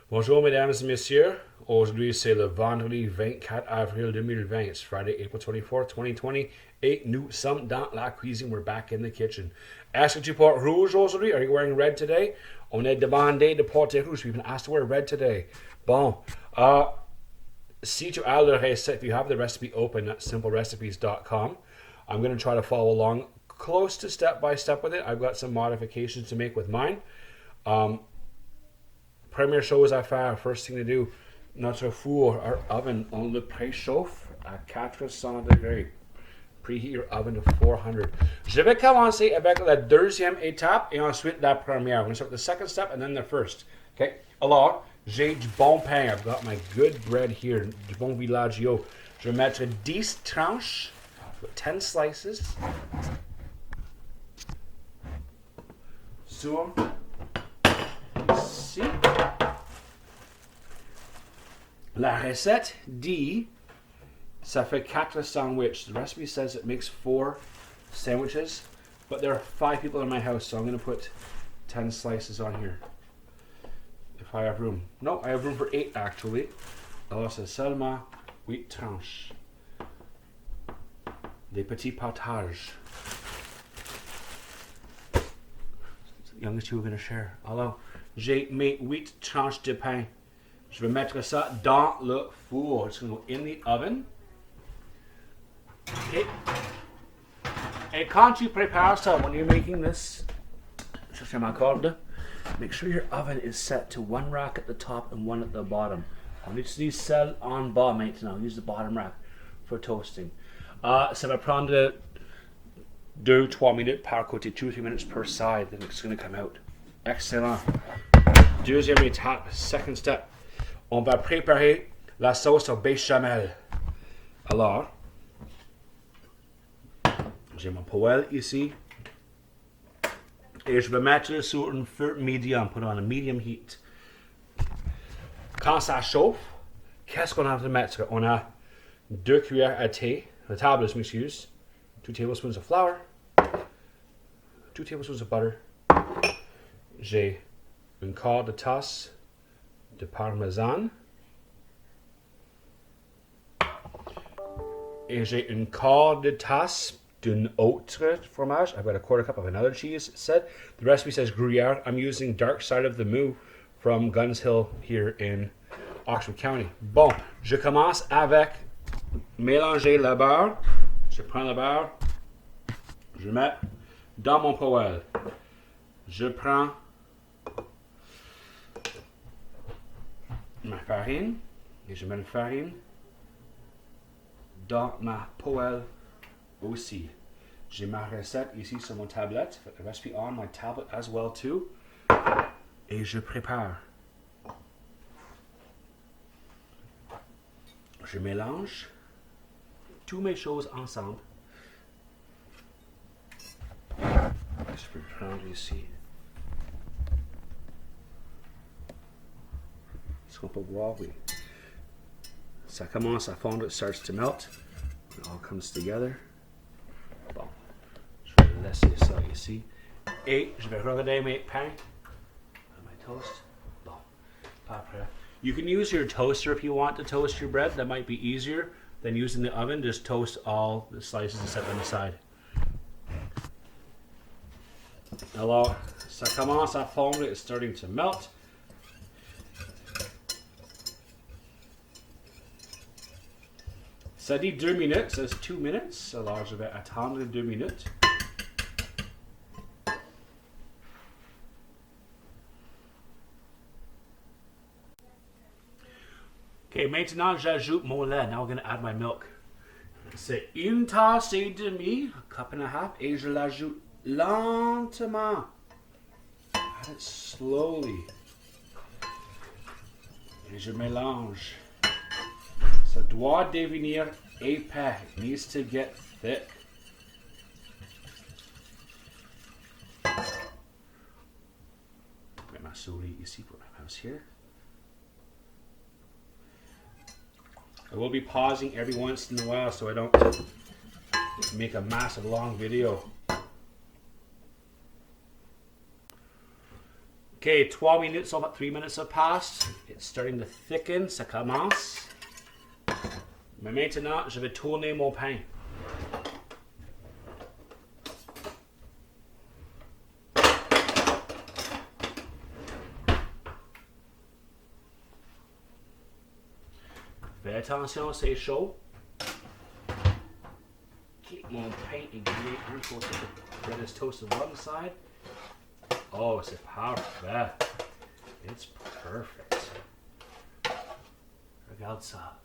Bonjour mesdames et messieurs. Aujourd'hui c'est le vendredi 24 avril 2020. It's Friday, April 24th, 2020. Nous sommes dans la cuisine. We're back in the kitchen. Est-ce que tu portes rouge aujourd'hui? Are you wearing red today? On est demandé de porter rouge. We've been asked to wear red today. Bon. Si tu as le recette, if you have the recipe open at simplerecipes.com, I'm going to try to follow along close to step by step with it. I've got some modifications to make with mine. Première chose à faire, first thing to do, notre four, our oven, on le préchauffe à 400 degrés. Preheat your oven to 400. Je vais commencer avec la deuxième étape et ensuite la première. I'm going to start with the second step and then the first. Okay? Alors, j'ai du bon pain. I've got my good bread here, du bon villaggio. Je vais mettre 10 tranches, 10 slices, sur ici. La recette dit ça fait 4 sandwiches. The recipe says it makes 4 sandwiches, but there are 5 people in my house, so I'm going to put 10 slices on here. If I have room. No, I have room for 8 actually. Alors c'est seulement 8 tranches. Des petits partages. The youngest two are going to share. Alors, j'ai mes 8 tranches de pain. Je vais mettre ça dans le four. It's going to go in the oven. Et quand tu prépares ça, when you're making this, cherchez ma corde, make sure your oven is set to one rack at the top and one at the bottom. On utilise celle en bas maintenant. Use the bottom rack for toasting. Ça va prendre 2-3 minutes par côté, 2-3 minutes per side, then it's going to come out. Excellent. Deuxième étape, second step. On va préparer la sauce au béchamel. Alors, j'ai mon poêle ici. Et je vais mettre sur un feu medium, put on a medium heat. Quand ça chauffe, qu'est-ce qu'on a de mettre? On a 2 cuillères à thé, la table, je m'excuse, 2 tablespoons of flour, 2 tablespoons of butter. J'ai un quart de tasse de parmesan. Et j'ai un quart de tasse d'un autre fromage. I've got a quarter cup of another cheese, it said. The recipe says Gruyere. I'm using Dark Side of the Moo from Guns Hill here in Oxford County. Bon, je commence avec mélanger le beurre. Je prends le beurre, je mets dans mon poêle. Je prends ma farine et je mets la farine dans ma poêle aussi. J'ai ma recette ici sur mon tablette, the recipe on my tablet as well too. Et je prépare. Je mélange toutes mes choses ensemble. Je peux prendre ici. Est-ce qu'on peut voir? Oui. Ça commence à fondre, it starts to melt. It all comes together. Bon. Je vais laisser ça ici. Et je vais regarder mes pains. My toast. Bon. Après. You can use your toaster if you want to toast your bread. That might be easier than using the oven. Just toast all the slices and set them aside. Alors, ça commence à fondre. It's starting to melt. Ça dit 2 minutes, ça dit 2 minutes. Alors, je vais attendre 2 minutes. Ok, maintenant j'ajoute mon lait. Now we're going to add my milk. C'est une tasse et demie, a cup and a half, et je l'ajoute lentement. Add it slowly. Et je mélange. Ça doit devenir épais. It needs to get thick. Put ma souris ici, put my mouse here. I will be pausing every once in a while so I don't make a massive long video. Okay, 3 minutes, about 3 minutes have passed. It's starting to thicken, ça commence. Mais maintenant, je vais tourner mon pain. Fais attention, c'est chaud. Keep mon pain est grillé un côté. Bread is toasted one side. Oh, c'est parfait. It's perfect. Regarde ça.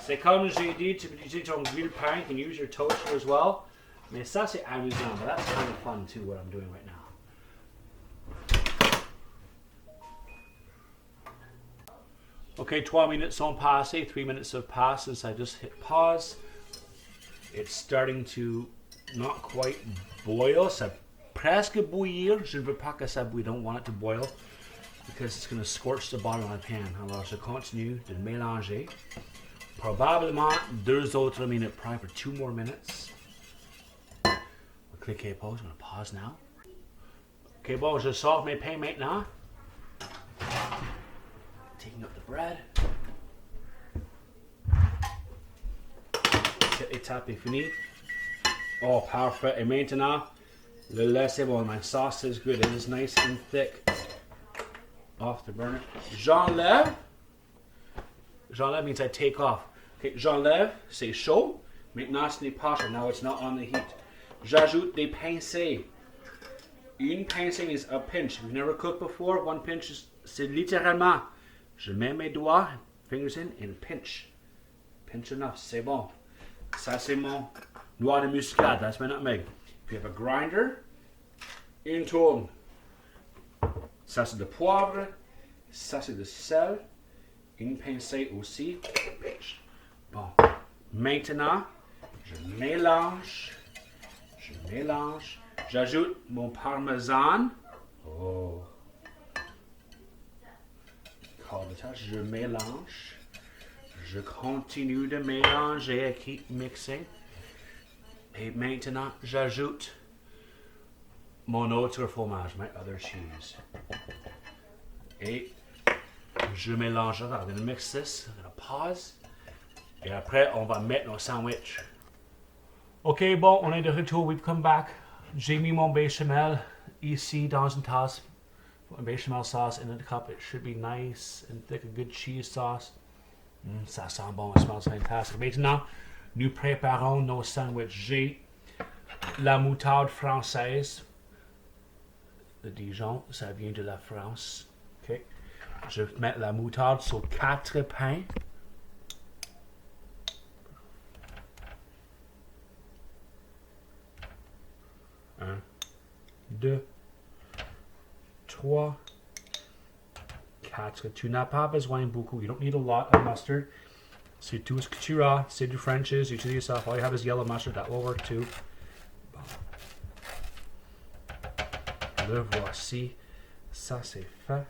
C'est comme j'ai dit, tu peux utiliser ton grille-pain. You can use your toaster as well. Mais ça, c'est amusant. But that's kind of fun too, what I'm doing right now. Okay, 3 minutes sont passés. 3 minutes have passed since I just hit pause. It's starting to not quite boil. Ça presque bouillir. Je ne veux pas que ça bouille. Don't want it to boil because it's going to scorch the bottom of my pan. Alors, je continue de mélanger. Probablement 2 autres minutes. Probably for 2 more minutes. We'll cliquer pause. I'm going to pause now. Okay, bon, je sors mes pains maintenant. Taking up the bread. Cette étape est finie. Oh, parfait. Et maintenant, le lait c'est bon. My sauce is good. It is nice and thick. Off the burner. J'enlève. J'enlève means I take off. Okay, j'enlève. C'est chaud. Maintenant, ce n'est pas chaud. Now it's not on the heat. J'ajoute des pincées. Une pincée means a pinch. If you've never cooked before, one pinch is, c'est littéralement. Je mets mes doigts, fingers in, and pinch. Pinch enough, c'est bon. Ça, c'est mon noix de muscade. That's my nutmeg. If you have a grinder, une tourne. Ça, c'est de poivre. Ça, c'est de sel. Une pincée aussi. Pinch. Bon. Maintenant, je mélange. Je mélange. J'ajoute mon parmesan. Oh. Je mélange. Je continue de mélanger et keep mixing. Et maintenant, j'ajoute mon autre fromage, my other cheese. Et je mélange. I'm going to mix this. I'm going to pause. Et après, on va mettre nos sandwichs. Ok, bon, on est de retour. We've come back. J'ai mis mon béchamel ici dans une tasse. Bechamel sauce in the cup. It should be nice and thick, a good cheese sauce. Ça sent bon, it smells fantastic. Maintenant, nous préparons nos sandwichs. J'ai la moutarde française. Le Dijon, ça vient de la France. Okay. Je vais mettre la moutarde sur 4 pains. 1, 2, 3, 4. Tu n'as pas besoin beaucoup. You don't need a lot of mustard. C'est tout ce que tu as. C'est du French's. Utilise ça. All you have is yellow mustard. That will work too. Bon. Le voici. Ça, c'est fait.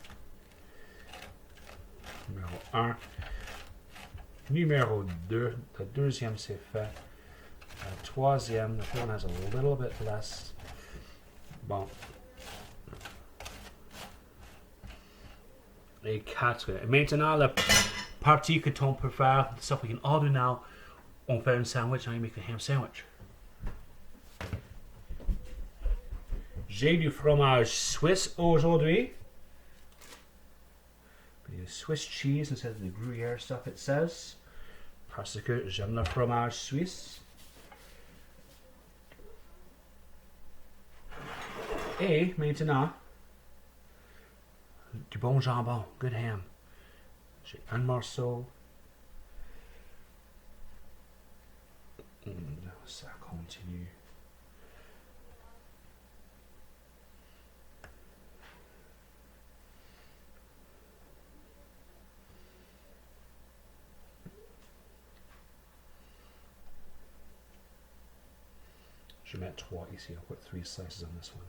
Numéro 1. Numéro 2. Le deuxième, c'est fait. Le troisième. The one has a little bit less. Bon. Et 4. Et maintenant, la partie que tu préfères, the stuff we can all do now, on fait un sandwich, now you make a ham sandwich. J'ai du fromage suisse aujourd'hui. Swiss cheese instead of the Gruyere stuff it says. Parce que j'aime le fromage suisse. Et maintenant, du bon jambon, good ham. J'ai un morceau. Ça continue. Je vais mettre 3 ici. I'll put 3 slices on this one.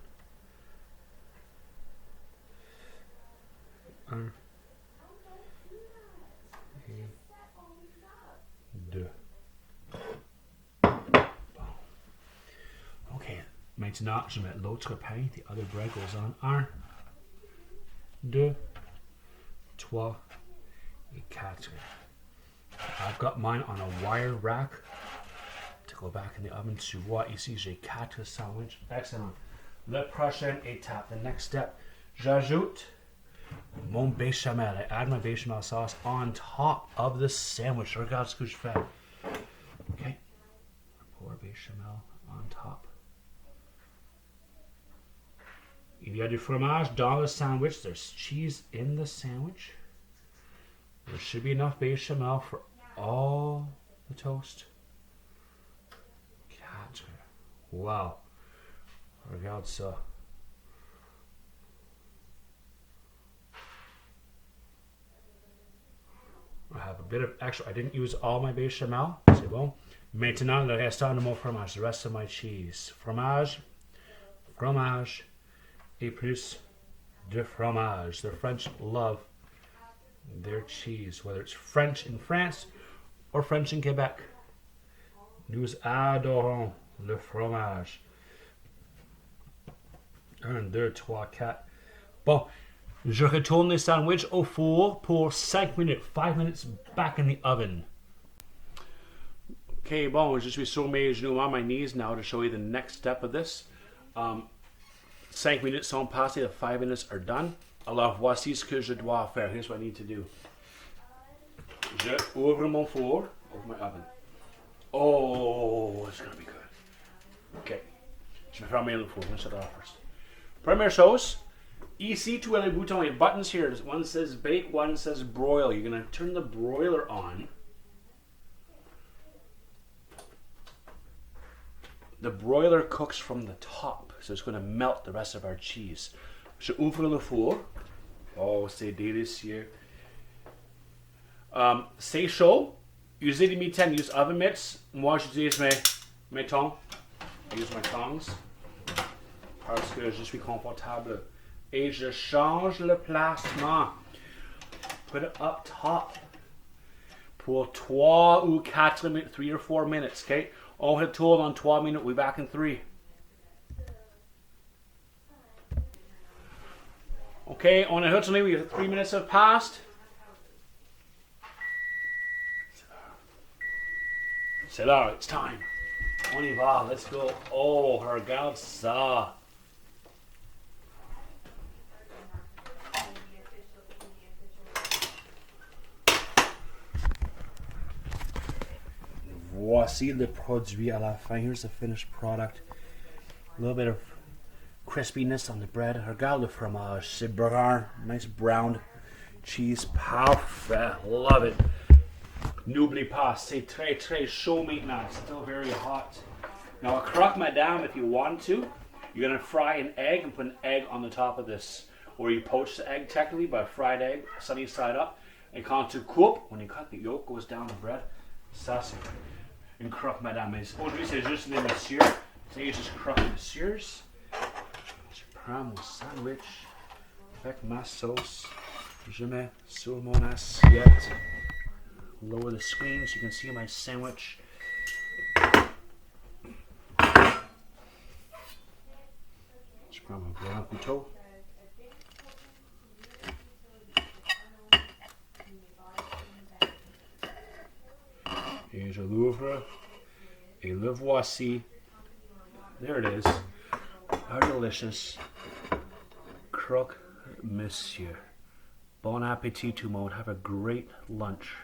1 et 2. Bon. OK. Maintenant, Maintenant, je mets l'autre pain. The other bread goes on. 1, 2, 3, et 4. I've got mine on a wire rack to go back in the oven. Tu vois ici, j'ai 4 sandwiches. Excellent. La prochaine étape, the next step, j'ajoute mon béchamel. I add my béchamel sauce on top of the sandwich. Regarde ce que je fais. Okay. Pour béchamel on top. Il y a du fromage dans le sandwich. There's cheese in the sandwich. There should be enough béchamel for all the toast. 4. Wow. Regarde ça. I have a bit of extra. I didn't use all my béchamel. C'est bon. Maintenant, le restant de mon fromage. The rest of my cheese. Fromage. Fromage. Et plus de fromage. The French love their cheese, whether it's French in France or French in Quebec. Nous adorons le fromage. 1, 2, 3, 4. Bon, je retourne les sandwichs au four pour 5 minutes. 5 minutes back in the oven. Okay, bon, je suis sur mes genoux on my knees now to show you the next step of this. 5 minutes sont passées, the 5 minutes are done. Alors, voici ce que je dois faire. Here's what I need to do. Je ouvre mon four, open my oven. Oh, it's gonna be good. Okay, je vais fermer le four. Let's shut it off first. Première chose, ici tu as les boutons, les buttons here. One says bake, one says broil. You're gonna turn the broiler on. The broiler cooks from the top, so it's going to melt the rest of our cheese. Je ouvre le four. Oh, c'est délicieux. C'est chaud. Usez les mitaines, use oven mitts. Moi, j'utilise mes tongs. I use my tongs parce que je suis confortable. Et je change le placement. Put it up top. Pour 3 ou 4 minutes, 3 or 4 minutes, okay? On retourne en 3 minutes. We'll be back in 3. Okay, on est retourné. We have 3 minutes have passed. C'est l'heure. It's time. On y va. Let's go. Oh, regarde ça. Voici le produit à la fin. Here's the finished product. A little bit of crispiness on the bread. Regarde le fromage. C'est brun. Nice browned cheese. Parfait. Love it. N'oublie pas, c'est très très chaud maintenant. It's still very hot. Now a croque madame, if you want to, you're going to fry an egg and put an egg on the top of this. Or you poach the egg technically by a fried egg, sunny side up. Et quand tu coupes, when you cut, the yolk goes down the bread. Ça c'est une croque madame. Aujourd'hui c'est juste les messieurs. C'est juste croque messieurs. Je prends mon sandwich avec ma sauce. Je mets sur mon assiette. Lower the screen so you can see my sandwich. Je prends mon grand couteau. Et je l'ouvre. Et le voici. There it is. Our delicious croque monsieur. Bon appétit tout le monde. Have a great lunch.